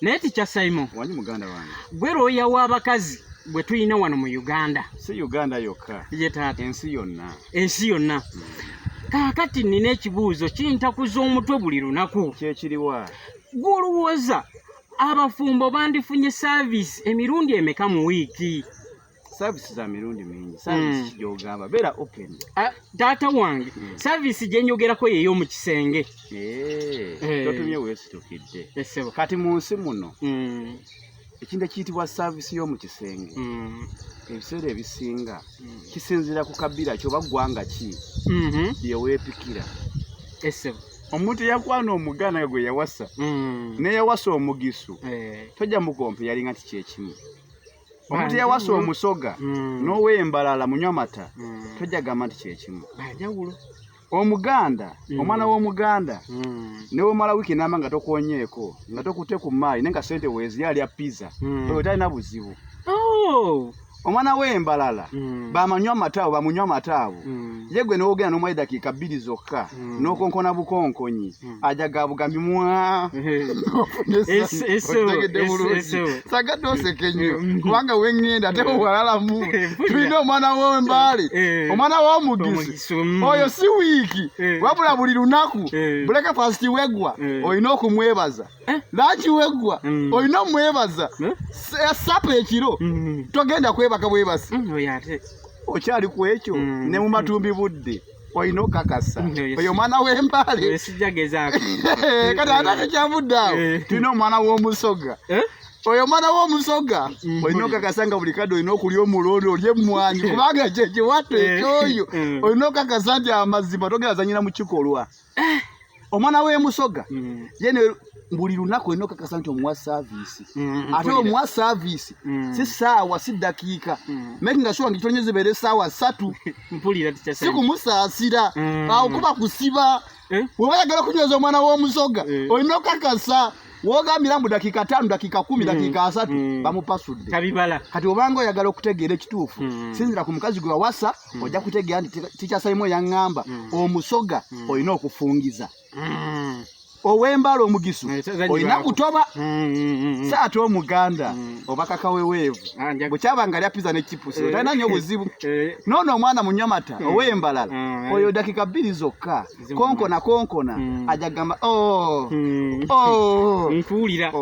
Neti cha Simon. Wanyi muganda wange. Gwero ya wabakazi bwe tuyina wano mu Uganda. Si Uganda yokka. Ye taata. Ensi yonna. Ensi yonna. Kaakati nina ekibuuzo kintakuza omutwe buli lunaku. Kyekiriwa. Gwolowooza abafumbo bandifunye service emirundi emeka mu wiiki? Service za mirundi mingi. Service kijogamba bera open. Taata wange, service gye njogerako yeyo mu kisenge. Totumye weesitukidde. Esebo. Kati mu nsi muno. Ekintu ekiyitibwa service y'omu kisenge. Ebiseera ebisinga kisinziira ku kabira kyoba ggwanga ki bye weepikira. Esebo. Omuntu yakwana omuganda gwe yawasa ne yawasa omugisu tojja mukompe yalinga ti kyekimu. Omuntu yawasa omusoga n'owembalala munywa mata tojja gamba nti kyekimu. Banjawulo. Omuganda omwana w'omuganda newe mala wiki nama nga tokonyeeko nga tokute ku maayi nenga sente weezi yalya pizza oyo talina buzibu. Omwana w'embalala bamanywa mataawo bamunywa mataawo yegwe n'ogenda n'omwayi dakiika 2 zokka n'okonkona bukonkonyi ajaga bugambi mwa sagadde oseke nnyo kubanga wengenda ate owalalamu tulina omwana w'embaale omwana w'omugisi oyo si wiiki wabula buli lunaku breakfast weggwa olina okumwebaza lanchi weggwa olina omwebaza sapa ekiro togenda kwebaka bwebasi okyali ku ekyo ne mu matumbi budde olina okakasa oyo omwana w'embaale kati ate kyavudde awo tulina omwana w'omusoga oyo omwana w'omusoga olina okakasa nga buli kadde olina okulya omulondo olye emmwanyi kubanga kyekiwato ekyoyo olina okakasa nti amazima togenda zanyira mu kikolwa. Omwana w'emusoga yene buli lunaku olina okakasa nti omuwa service ate omuwa service si ssaawa si ddakiika making sure nti kitonyeze beere ssaawa 3 si kumusaasira awo kuba kusiba bw'oba yagala okunyweza omwana w'omusoga olina okakasa wogambira mu dakiika 5 dakiika 10 dakiika 3 bamupasudde kati obanga oyagala okutegeera ekituufu sinzira ku mukazi gwe wawasa ojja kutegeera nti tikyasalimu yaŋŋamba omusoga olina okufungiza ow'embaala omugisu olina kutoba saate omuganda oba kakaweweevu bwekyabanga alya pizza ne chipusi otalina nnyo buzibu noono omwana munyamata ow'embalala oyo dakiika 2 zokka konkona ajagamba nfuulira